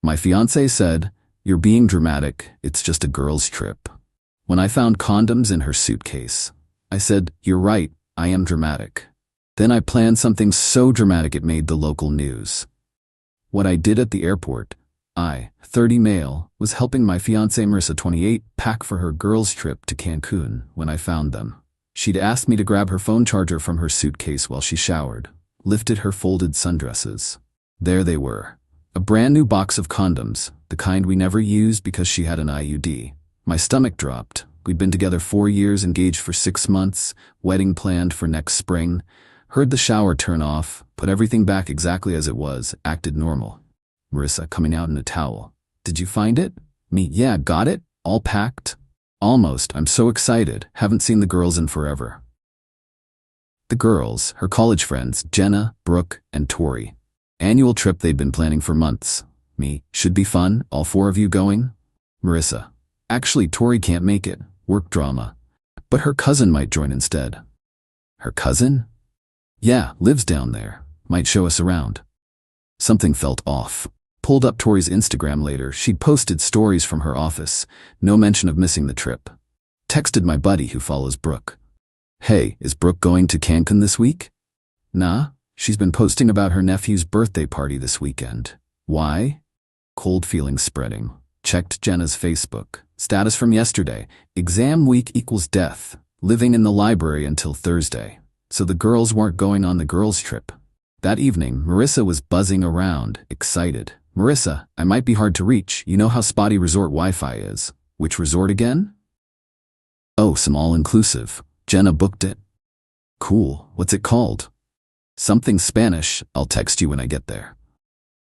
My fiancé said, "You're being dramatic, it's just a girl's trip." When I found condoms in her suitcase, I said, "You're right, I am dramatic." Then I planned something so dramatic it made the local news. What I did at the airport, I, 30 male, was helping my fiancée Marissa, 28, pack for her girls' trip to Cancun when I found them. She'd asked me to grab her phone charger from her suitcase while she showered, lifted her folded sundresses. There they were. A brand new box of condoms, the kind we never used because she had an IUD. My stomach dropped. We'd been together 4 years, engaged for 6 months, wedding planned for next spring. Heard the shower turn off, put everything back exactly as it was, acted normal. Marissa coming out in a towel. "Did you find it?" Me, "Yeah, got it, all packed." "Almost, I'm so excited, haven't seen the girls in forever." The girls, her college friends, Jenna, Brooke, and Tori. Annual trip they'd been planning for months. Me, "Should be fun, all 4 of you going?" Marissa, "Actually, Tori can't make it, work drama. But her cousin might join instead." "Her cousin?" "Yeah, lives down there, might show us around." Something felt off. Pulled up Tori's Instagram later, she'd posted stories from her office, no mention of missing the trip. Texted my buddy who follows Brooke. "Hey, is Brooke going to Cancun this week?" "Nah, she's been posting about her nephew's birthday party this weekend." "Why?" Cold feelings spreading. Checked Jenna's Facebook. Status from yesterday. Exam week equals death. Living in the library until Thursday. So the girls weren't going on the girls' trip. That evening, Marissa was buzzing around, excited. "Marissa, I might be hard to reach. You know how spotty resort Wi-Fi is." "Which resort again?" "Oh, some all-inclusive. Jenna booked it." "Cool. What's it called?" "Something Spanish. I'll text you when I get there."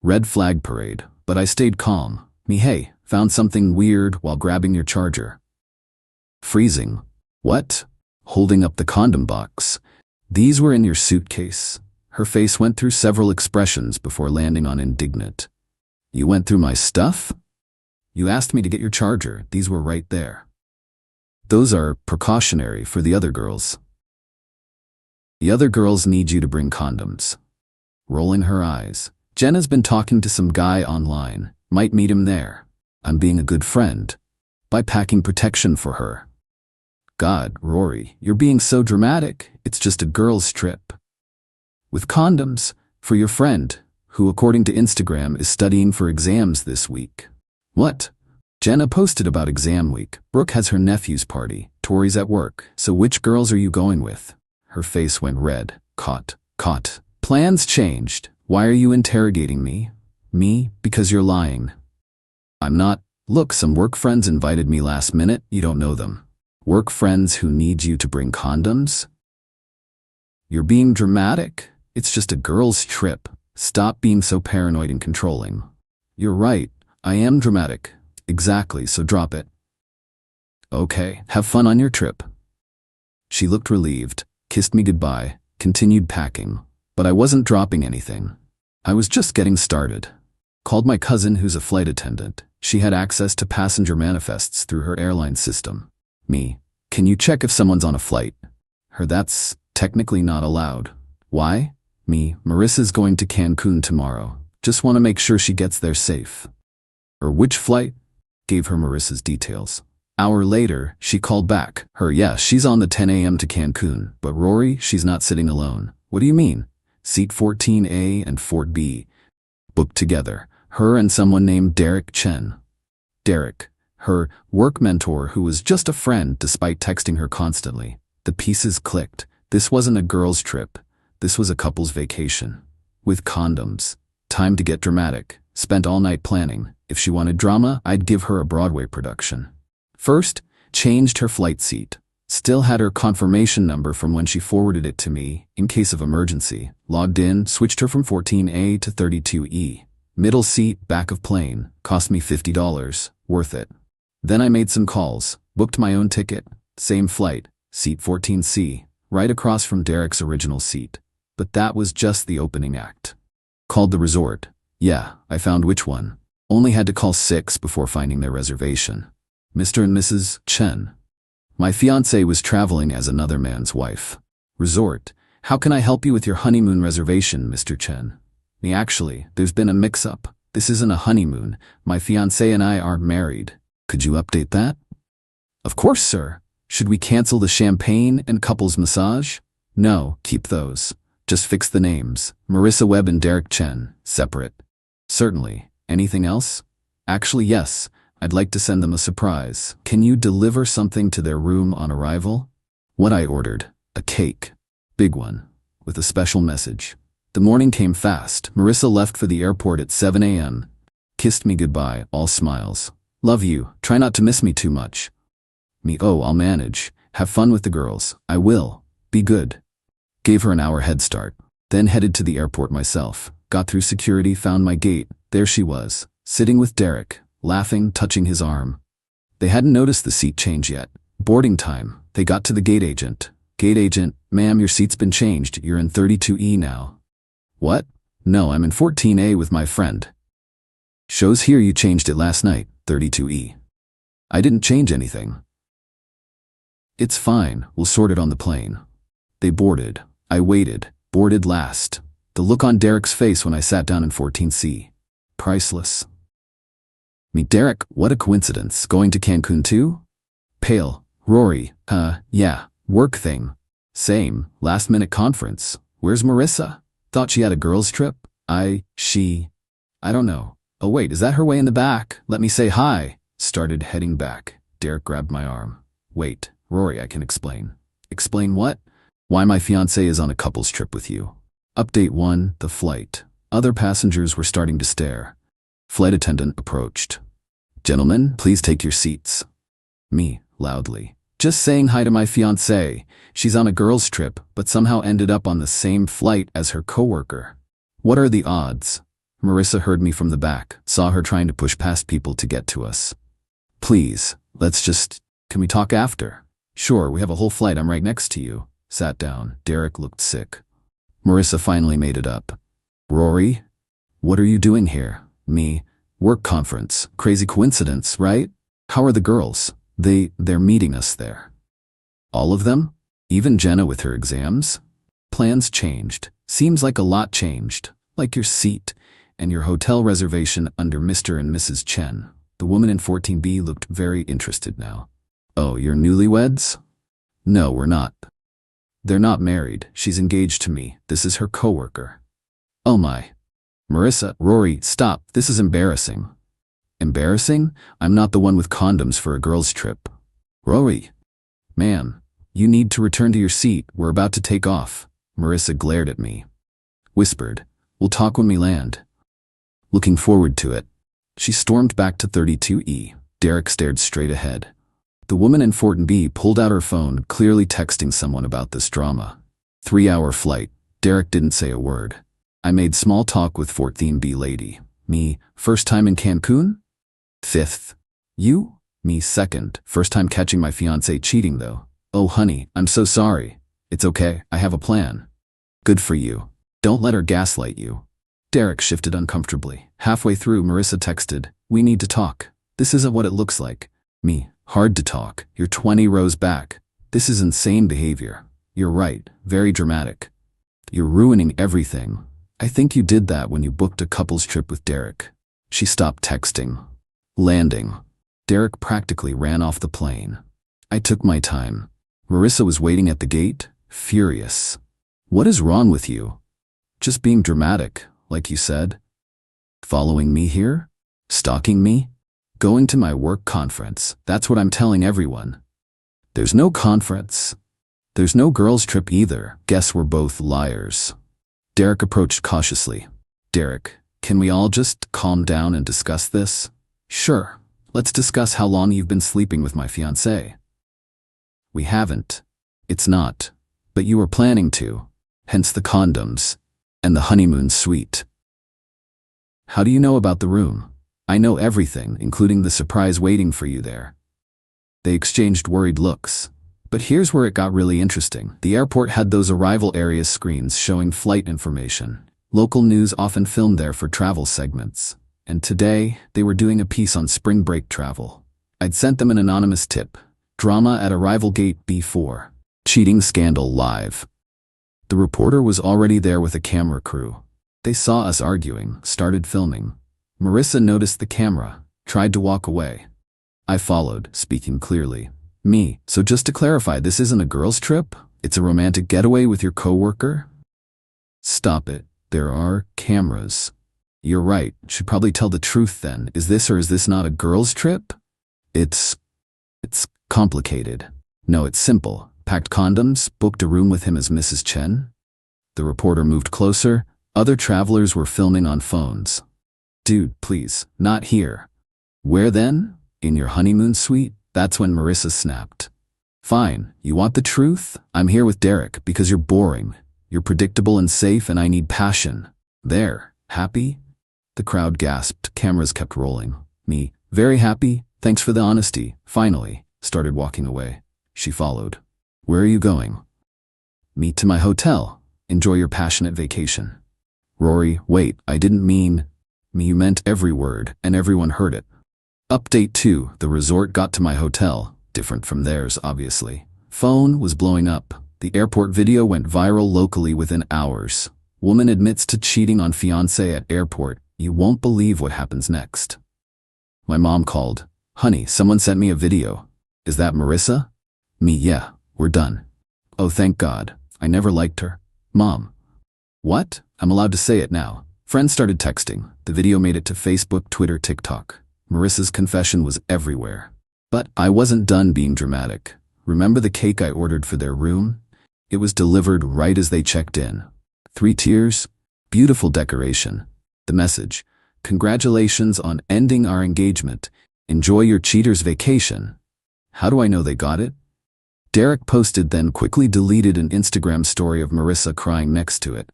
Red flag parade, but I stayed calm. Me, "Hey, found something weird while grabbing your charger." Freezing. "What?" Holding up the condom box. "These were in your suitcase." Her face went through several expressions before landing on indignant. "You went through my stuff?" "You asked me to get your charger. These were right there." "Those are precautionary for the other girls." "The other girls need you to bring condoms." Rolling her eyes. "Jenna's been talking to some guy online. Might meet him there. I'm being a good friend by packing protection for her." "God, Rory, you're being so dramatic. It's just a girls' trip." "With condoms, for your friend, who according to Instagram is studying for exams this week." "What?" "Jenna posted about exam week. Brooke has her nephew's party. Tori's at work. So which girls are you going with?" Her face went red. Caught. "Plans changed. Why are you interrogating me?" Me, "Because you're lying." "I'm not." "Look, some work friends invited me last minute. You don't know them." "Work friends who need you to bring condoms?" "You're being dramatic. It's just a girls' trip. Stop being so paranoid and controlling." "You're right. I am dramatic." "Exactly, so drop it." "Okay, have fun on your trip." She looked relieved, kissed me goodbye, continued packing. But I wasn't dropping anything. I was just getting started. Called my cousin who's a flight attendant. She had access to passenger manifests through her airline system. Me, "Can you check if someone's on a flight?" Her, "That's technically not allowed." "Why?" Me, "Marissa's going to Cancun tomorrow. Just want to make sure she gets there safe." Or which flight? Gave her Marissa's details. Hour later, she called back. Her, "Yeah, she's on the 10 a.m. to Cancun, but Rory, she's not sitting alone." "What do you mean?" "Seat 14A and 4B. Booked together. Her and someone named Derek Chen." Derek, her work mentor who was just a friend despite texting her constantly. The pieces clicked. This wasn't a girls' trip. This was a couple's vacation. With condoms. Time to get dramatic. Spent all night planning. If she wanted drama, I'd give her a Broadway production. First, changed her flight seat. Still had her confirmation number from when she forwarded it to me, in case of emergency. Logged in, switched her from 14A to 32E. Middle seat, back of plane. Cost me $50. Worth it. Then I made some calls. Booked my own ticket. Same flight. Seat 14C. Right across from Derek's original seat. But that was just the opening act. Called the resort. Yeah, I found which one. Only had to call 6 before finding their reservation. Mr. and Mrs. Chen. My fiancée was traveling as another man's wife. Resort. "How can I help you with your honeymoon reservation, Mr. Chen?" Me, "Actually, there's been a mix-up. This isn't a honeymoon. My fiancé and I aren't married. Could you update that? Of course, sir. Should we cancel the champagne and couples massage? No, keep those. Just fix the names. Marissa Webb and Derek Chen, separate. Certainly. Anything else? Actually, yes. I'd like to send them a surprise. Can you deliver something to their room on arrival? What I ordered. A cake. Big one. With a special message. The morning came fast. Marissa left for the airport at 7 a.m. Kissed me goodbye, all smiles. Love you. Try not to miss me too much. Me, oh, I'll manage. Have fun with the girls. I will. Be good. Gave her an hour head start. Then headed to the airport myself. Got through security, found my gate. There she was, sitting with Derek, laughing, touching his arm. They hadn't noticed the seat change yet. Boarding time. They got to the gate agent. Gate agent, ma'am, your seat's been changed. You're in 32E now. What? No, I'm in 14A with my friend. Shows here you changed it last night, 32E. I didn't change anything. It's fine, we'll sort it on the plane. They boarded. I waited, boarded last. The look on Derek's face when I sat down in 14C. Priceless. Meet Derek, what a coincidence. Going to Cancun too? Pale. Rory, yeah, work thing. Same, last minute conference. Where's Marissa? Thought she had a girls' trip? I don't know. Oh wait, is that her way in the back? Let me say hi. Started heading back. Derek grabbed my arm. Wait, Rory, I can explain. Explain what? Why my fiancé is on a couples trip with you. Update 1, the flight. Other passengers were starting to stare. Flight attendant approached. Gentlemen, please take your seats. Me, loudly. Just saying hi to my fiancé. She's on a girls' trip, but somehow ended up on the same flight as her coworker. What are the odds? Marissa heard me from the back, saw her trying to push past people to get to us. Please, can we talk after? Sure, we have a whole flight, I'm right next to you. Sat down. Derek looked sick. Marissa finally made it up. Rory? What are you doing here? Me. Work conference. Crazy coincidence, right? How are the girls? They're meeting us there. All of them? Even Jenna with her exams? Plans changed. Seems like a lot changed. Like your seat and your hotel reservation under Mr. and Mrs. Chen. The woman in 14B looked very interested now. Oh, you're newlyweds? No, we're not. They're not married. She's engaged to me. This is her coworker. Oh my. Marissa, Rory, stop. This is embarrassing. Embarrassing? I'm not the one with condoms for a girls' trip. Rory. Ma'am, you need to return to your seat. We're about to take off. Marissa glared at me. Whispered, we'll talk when we land. Looking forward to it. She stormed back to 32E. Derek stared straight ahead. The woman in 14B pulled out her phone, clearly texting someone about this drama. 3-hour flight. Derek didn't say a word. I made small talk with 14B lady. Me, first time in Cancun? 5th. You? Me, 2nd. First time catching my fiancé cheating though. Oh honey, I'm so sorry. It's okay, I have a plan. Good for you. Don't let her gaslight you. Derek shifted uncomfortably. Halfway through, Marissa texted, we need to talk. This isn't what it looks like. Me, hard to talk. You're 20 rows back. This is insane behavior. You're right, very dramatic. You're ruining everything. I think you did that when you booked a couples trip with Derek. She stopped texting. Landing. Derek practically ran off the plane. I took my time. Marissa was waiting at the gate, furious. What is wrong with you? Just being dramatic, like you said. Following me here? Stalking me? Going to my work conference. That's what I'm telling everyone. There's no conference. There's no girls' trip either. Guess we're both liars. Derek approached cautiously. Derek, can we all just calm down and discuss this? Sure. Let's discuss how long you've been sleeping with my fiancé. We haven't. It's not. But you were planning to. Hence the condoms. And the honeymoon suite. How do you know about the room? I know everything, including the surprise waiting for you there. They exchanged worried looks. But here's where it got really interesting. The airport had those arrival area screens showing flight information. Local news often filmed there for travel segments. And today, they were doing a piece on spring break travel. I'd sent them an anonymous tip. Drama at arrival gate B4. Cheating scandal live. The reporter was already there with a camera crew. They saw us arguing, started filming. Marissa noticed the camera, tried to walk away. I followed, speaking clearly. Me, so just to clarify, this isn't a girls' trip? It's a romantic getaway with your coworker? Stop it. There are cameras. You're right. Should probably tell the truth then. Is this or is this not a girls' trip? It's complicated. No, it's simple. Packed condoms, booked a room with him as Mrs. Chen. The reporter moved closer. Other travelers were filming on phones. Dude, please, not here. Where then? In your honeymoon suite? That's when Marissa snapped. Fine, you want the truth? I'm here with Derek because you're boring. You're predictable and safe and I need passion. There, happy? The crowd gasped, cameras kept rolling. Me, very happy, thanks for the honesty, finally, started walking away. She followed. Where are you going? Me, to my hotel. Enjoy your passionate vacation. Rory, wait, I didn't mean. Me, you meant every word, and everyone heard it. Update 2, the resort got to my hotel, different from theirs, obviously. Phone was blowing up. The airport video went viral locally within hours. Woman admits to cheating on fiancé at airport. You won't believe what happens next. My mom called. Honey, someone sent me a video. Is that Marissa? Me, yeah, we're done. Oh, thank God. I never liked her. Mom. What? I'm allowed to say it now. Friends started texting. The video made it to Facebook, Twitter, TikTok. Marissa's confession was everywhere. But I wasn't done being dramatic. Remember the cake I ordered for their room? It was delivered right as they checked in. 3 tiers, beautiful decoration. The message, congratulations on ending our engagement. Enjoy your cheater's vacation. How do I know they got it? Derek posted, then quickly deleted an Instagram story of Marissa crying next to it.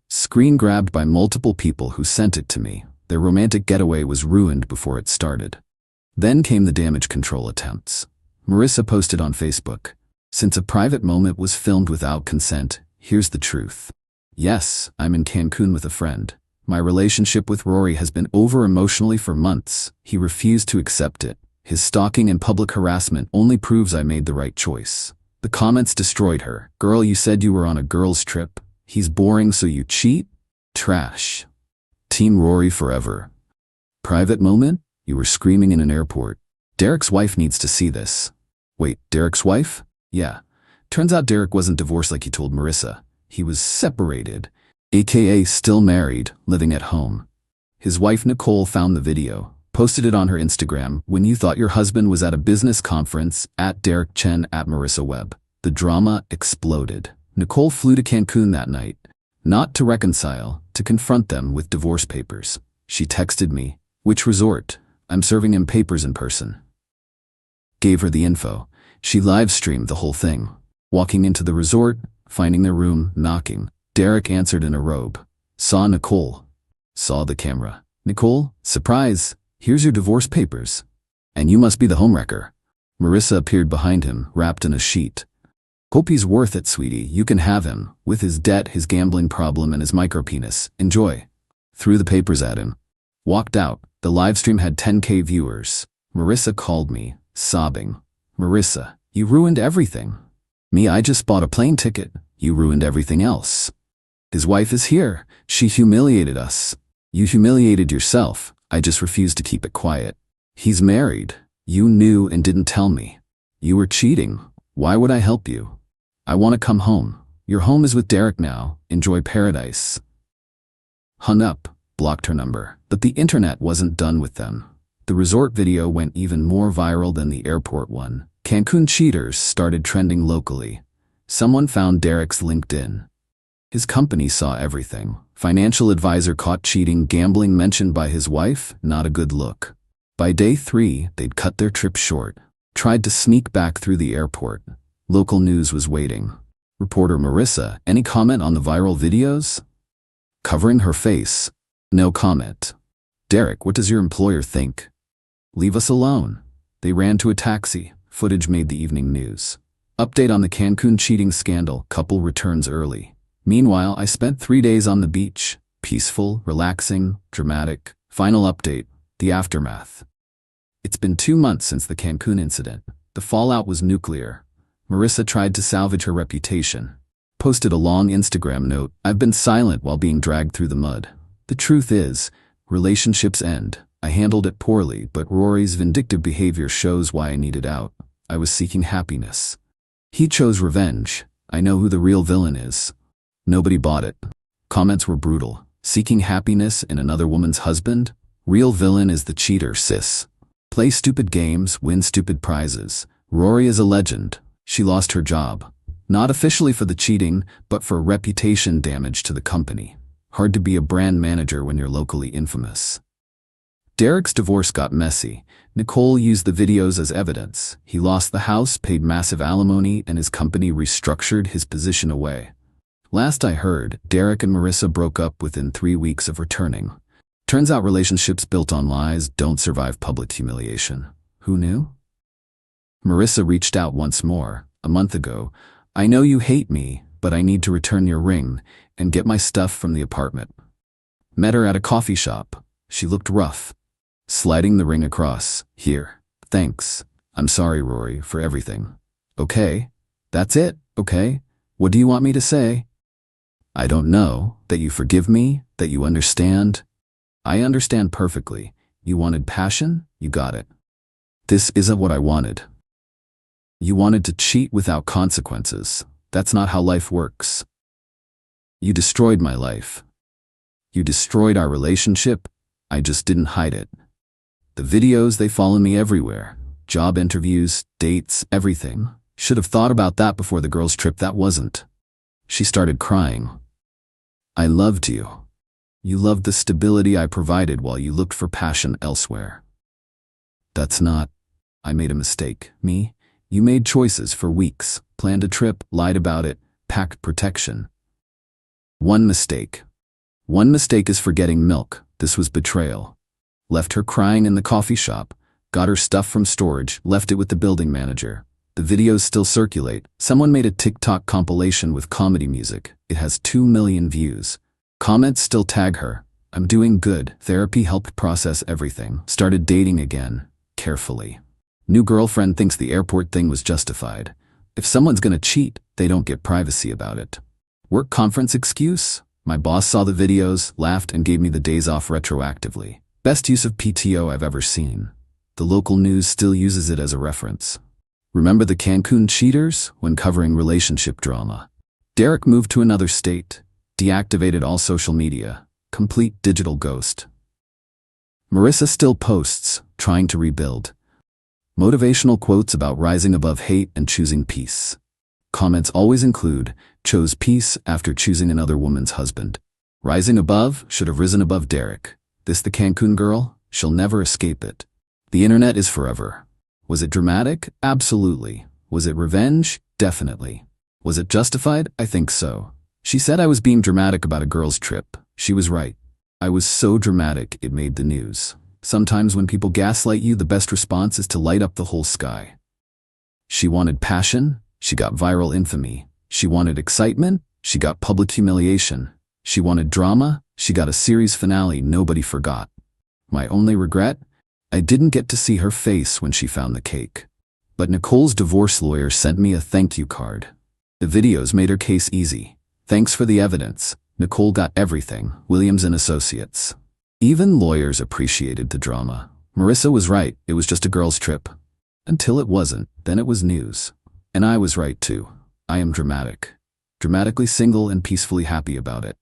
Screen grabbed by multiple people who sent it to me. Their romantic getaway was ruined before it started. Then came the damage control attempts. Marissa posted on Facebook, since a private moment was filmed without consent, here's the truth. Yes, I'm in Cancun with a friend. My relationship with Rory has been over emotionally for months. He refused to accept it. His stalking and public harassment only proves I made the right choice. The comments destroyed her. Girl, you said you were on a girls' trip. He's boring, so you cheat? Trash. Team Rory forever. Private moment? You were screaming in an airport. Derek's wife needs to see this. Wait, Derek's wife? Yeah. Turns out Derek wasn't divorced like he told Marissa. He was separated, aka still married, living at home. His wife Nicole found the video, posted it on her Instagram. When you thought your husband was at a business conference, at Derek Chen, at Marissa Webb. The drama exploded. Nicole flew to Cancun that night, not to reconcile, to confront them with divorce papers. She texted me, which resort? I'm serving him papers in person. Gave her the info. She live-streamed the whole thing. Walking into the resort, finding their room, knocking. Derek answered in a robe. Saw Nicole. Saw the camera. Nicole, surprise, here's your divorce papers. And you must be the homewrecker. Marissa appeared behind him, wrapped in a sheet. Hope he's worth it, sweetie. You can have him, with his debt, his gambling problem, and his micropenis. Enjoy. Threw the papers at him. Walked out. The livestream had 10K viewers. Marissa called me, sobbing. Marissa, you ruined everything. Me, I just bought a plane ticket. You ruined everything else. His wife is here. She humiliated us. You humiliated yourself. I just refused to keep it quiet. He's married. You knew and didn't tell me. You were cheating. Why would I help you? I want to come home. Your home is with Derek now. Enjoy paradise. Hung up, blocked her number. But the internet wasn't done with them. The resort video went even more viral than the airport one. Cancun cheaters started trending locally. Someone found Derek's LinkedIn. His company saw everything. Financial advisor caught cheating, gambling mentioned by his wife, not a good look. By day 3, they'd cut their trip short. Tried to sneak back through the airport. Local news was waiting. Reporter Marissa, any comment on the viral videos? Covering her face. No comment. Derek, what does your employer think? Leave us alone. They ran to a taxi. Footage made the evening news. Update on the Cancun cheating scandal. Couple returns early. Meanwhile, I spent 3 days on the beach. Peaceful, relaxing, dramatic. Final update. The aftermath. It's been 2 months since the Cancun incident. The fallout was nuclear. Marissa tried to salvage her reputation. Posted a long Instagram note. I've been silent while being dragged through the mud. The truth is, Relationships end. I handled it poorly, but Rory's vindictive behavior shows why I needed out. I was seeking happiness. He chose revenge. I know who the real villain is. Nobody bought it. Comments were brutal. Seeking happiness in another woman's husband? Real villain is the cheater, sis. Play stupid games, win stupid prizes. Rory is a legend. She lost her job. Not officially for the cheating, but for reputation damage to the company. Hard to be a brand manager when you're locally infamous. Derek's divorce got messy. Nicole used the videos as evidence. He lost the house, paid massive alimony, and his company restructured his position away. Last I heard, Derek and Marissa broke up within 3 weeks of returning. Turns out relationships built on lies don't survive public humiliation. Who knew? Marissa reached out once more, a month ago. I know you hate me, but I need to return your ring and get my stuff from the apartment. Met her at a coffee shop. She looked rough. Sliding the ring across. Here. Thanks. I'm sorry, Rory, for everything. Okay. That's it, okay? What do you want me to say? I don't know. That you forgive me? That you understand? I understand perfectly. You wanted passion? You got it. This isn't what I wanted. You wanted to cheat without consequences. That's not how life works. You destroyed my life. You destroyed our relationship. I just didn't hide it. The videos, they follow me everywhere. Job interviews, dates, everything. Should have thought about that before the girls' trip. That wasn't. She started crying. I loved you. You loved the stability I provided while you looked for passion elsewhere. That's not. I made a mistake. Me? You made choices for weeks, planned a trip, lied about it, packed protection. One mistake. One mistake is forgetting milk. This was betrayal. Left her crying in the coffee shop, got her stuff from storage, left it with the building manager. The videos still circulate. Someone made a TikTok compilation with comedy music. It has 2 million views. Comments still tag her. I'm doing good. Therapy helped process everything. Started dating again. Carefully. New girlfriend thinks the airport thing was justified. If someone's gonna cheat, they don't get privacy about it. Work conference excuse? My boss saw the videos, laughed, and gave me the days off retroactively. Best use of PTO I've ever seen. The local news still uses it as a reference. Remember the Cancun cheaters? When covering relationship drama. Derek moved to another state, deactivated all social media, complete digital ghost. Marissa still posts, trying to rebuild. Motivational quotes about rising above hate and choosing peace. Comments always include, chose peace after choosing another woman's husband. Rising above, should have risen above Derek. This the Cancun girl? She'll never escape it. The internet is forever. Was it dramatic? Absolutely. Was it revenge? Definitely. Was it justified? I think so. She said I was being dramatic about a girl's trip. She was right. I was so dramatic it made the news. Sometimes when people gaslight you, the best response is to light up the whole sky. She wanted passion? She got viral infamy. She wanted excitement? She got public humiliation. She wanted drama? She got a series finale nobody forgot. My only regret? I didn't get to see her face when she found the cake. But Nicole's divorce lawyer sent me a thank you card. The videos made her case easy. Thanks for the evidence. Nicole got everything. Williams and Associates. Even lawyers appreciated the drama. Marissa was right. It was just a girl's trip. Until it wasn't. Then it was news. And I was right too. I am dramatic. Dramatically single and peacefully happy about it.